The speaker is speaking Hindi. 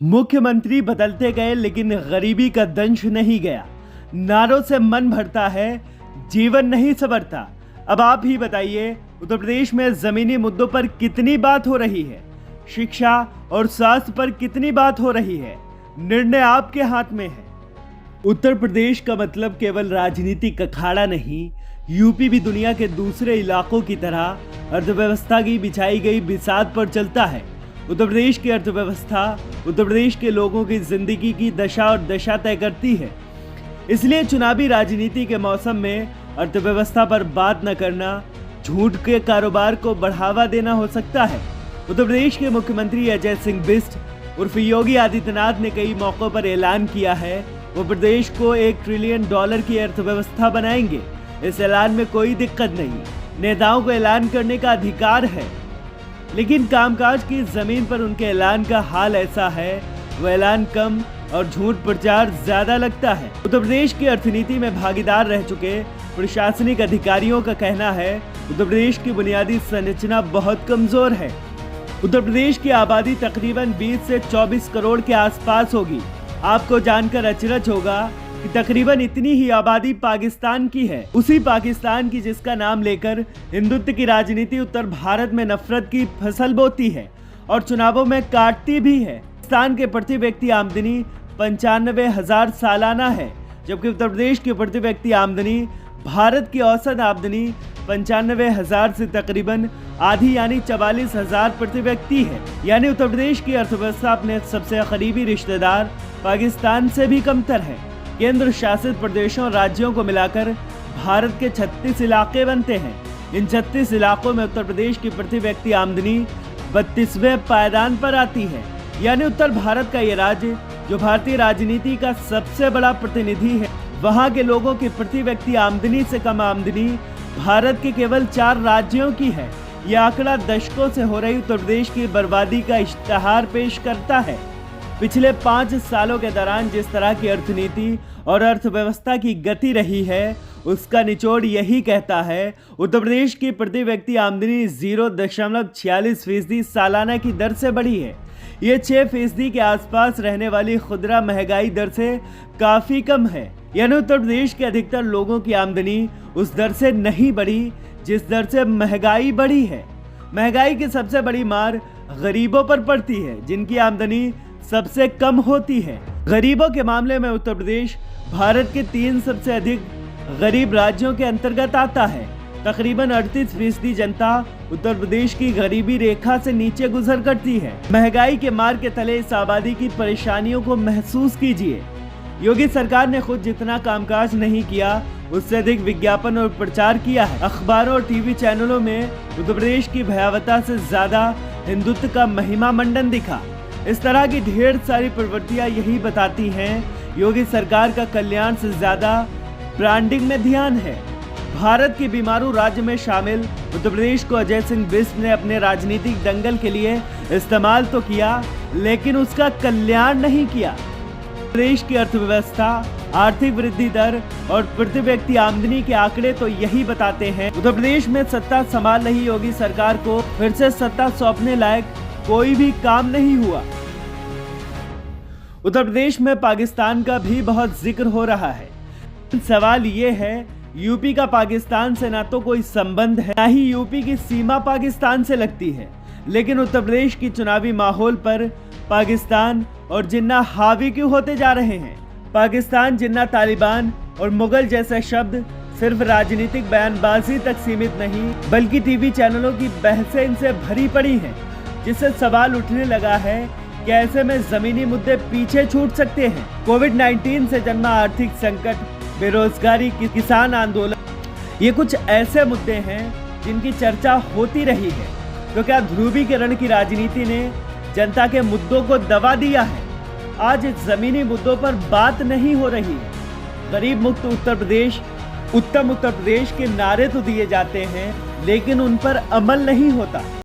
मुख्यमंत्री बदलते गए लेकिन गरीबी का दंश नहीं गया। नारों से मन भरता है, जीवन नहीं संवरता। अब आप ही बताइए, उत्तर प्रदेश में जमीनी मुद्दों पर कितनी बात हो रही है, शिक्षा और स्वास्थ्य पर कितनी बात हो रही है। निर्णय आपके हाथ में है। उत्तर प्रदेश का मतलब केवल राजनीतिक अखाड़ा नहीं, यूपी भी दुनिया के दूसरे इलाकों की तरह अर्थव्यवस्था की बिछाई गई बिसात पर चलता है। उत्तर प्रदेश की अर्थव्यवस्था उत्तर प्रदेश के लोगों की जिंदगी की दशा और दशा तय करती है। इसलिए चुनावी राजनीति के मौसम में अर्थव्यवस्था पर बात न करना झूठ के कारोबार को बढ़ावा देना हो सकता है। उत्तर प्रदेश के मुख्यमंत्री अजय सिंह बिष्ट उर्फ योगी आदित्यनाथ ने कई मौकों पर ऐलान किया है वो प्रदेश को $1 ट्रिलियन की अर्थव्यवस्था बनाएंगे। इस ऐलान में कोई दिक्कत नहीं, नेताओं को ऐलान करने का अधिकार है, लेकिन कामकाज की जमीन पर उनके ऐलान का हाल ऐसा है, वो ऐलान कम और झूठ प्रचार ज्यादा लगता है। उत्तर प्रदेश की अर्थनीति में भागीदार रह चुके प्रशासनिक अधिकारियों का कहना है उत्तर प्रदेश की बुनियादी संरचना बहुत कमजोर है। उत्तर प्रदेश की आबादी तकरीबन 20 से 24 करोड़ के आसपास होगी। आपको जानकर अचरज होगा कि तकरीबन इतनी ही आबादी पाकिस्तान की है, उसी पाकिस्तान की जिसका नाम लेकर हिंदुत्व की राजनीति उत्तर भारत में नफरत की फसल बोती है और चुनावों में काटती भी है। पाकिस्तान के प्रति व्यक्ति आमदनी 95,000 सालाना है, जबकि उत्तर प्रदेश की प्रति व्यक्ति आमदनी भारत की औसत आमदनी 95,000 से तकरीबन आधी यानी 44,000 प्रति व्यक्ति है। यानी उत्तर प्रदेश की अर्थव्यवस्था अपने सबसे करीबी रिश्तेदार पाकिस्तान से भी कमतर है। केंद्र शासित प्रदेशों और राज्यों को मिलाकर भारत के 36 इलाके बनते हैं। इन 36 इलाकों में उत्तर प्रदेश की प्रति व्यक्ति आमदनी 32वें पायदान पर आती है। यानी उत्तर भारत का ये राज्य जो भारतीय राजनीति का सबसे बड़ा प्रतिनिधि है, वहाँ के लोगों की प्रति व्यक्ति आमदनी से कम आमदनी भारत के केवल 4 राज्यों की है। यह आंकड़ा दशकों से हो रही उत्तर प्रदेश की बर्बादी का इश्तिहार पेश करता है। पिछले 5 सालों के दौरान जिस तरह की अर्थनीति और अर्थव्यवस्था की गति रही है, उसका निचोड़ यही कहता है उत्तर प्रदेश की प्रति व्यक्ति आमदनी 0.46% सालाना की दर से बढ़ी है। ये 6% के आसपास रहने वाली खुदरा महंगाई दर से काफी कम है। यानी उत्तर प्रदेश के अधिकतर लोगों की आमदनी उस दर से नहीं बढ़ी जिस दर से महंगाई बढ़ी है। महंगाई की सबसे बड़ी मार गरीबों पर पड़ती है, जिनकी आमदनी सबसे कम होती है। गरीबों के मामले में उत्तर प्रदेश भारत के 3 सबसे अधिक गरीब राज्यों के अंतर्गत आता है। तकरीबन 38% जनता उत्तर प्रदेश की गरीबी रेखा से नीचे गुजर करती है। महंगाई के मार के तले इस आबादी की परेशानियों को महसूस कीजिए। योगी सरकार ने खुद जितना कामकाज नहीं किया, उससे अधिक विज्ञापन और प्रचार किया है। अखबारों और टीवी चैनलों में उत्तर प्रदेश की भयावहता से ज्यादा हिंदुत्व का महिमा मंडन दिखा। इस तरह की ढेर सारी प्रवृत्तियां यही बताती हैं योगी सरकार का कल्याण से ज्यादा ब्रांडिंग में ध्यान है। भारत के बीमारू राज्य में शामिल उत्तर प्रदेश को अजय सिंह बिष्ट ने अपने राजनीतिक दंगल के लिए इस्तेमाल तो किया, लेकिन उसका कल्याण नहीं किया। प्रदेश की अर्थव्यवस्था, आर्थिक वृद्धि दर और प्रति व्यक्ति आमदनी के आंकड़े तो यही बताते हैं उत्तर प्रदेश में सत्ता संभाल रही योगी सरकार को फिर से सत्ता सौंपने लायक कोई भी काम नहीं हुआ। उत्तर प्रदेश में पाकिस्तान का भी बहुत जिक्र हो रहा है। सवाल ये है, यूपी का पाकिस्तान से ना तो कोई संबंध है, ना ही यूपी की सीमा पाकिस्तान से लगती है, लेकिन उत्तर प्रदेश की चुनावी माहौल पर पाकिस्तान और जिन्ना हावी क्यों होते जा रहे हैं। पाकिस्तान, जिन्ना, तालिबान और मुगल जैसे शब्द सिर्फ राजनीतिक बयानबाजी तक सीमित नहीं, बल्कि टीवी चैनलों की बहसें इनसे भरी पड़ी हैं, जिससे सवाल उठने लगा है कि ऐसे में जमीनी मुद्दे पीछे छूट सकते हैं। कोविड-19 से जन्मा आर्थिक संकट, बेरोजगारी, किसान आंदोलन, ये कुछ ऐसे मुद्दे हैं जिनकी चर्चा होती रही है। तो क्या ध्रुवीकरण की राजनीति ने जनता के मुद्दों को दबा दिया है? आज जमीनी मुद्दों पर बात नहीं हो रही है। गरीब मुक्त उत्तर प्रदेश, उत्तम उत्तर प्रदेश के नारे तो दिए जाते हैं, लेकिन उन पर अमल नहीं होता।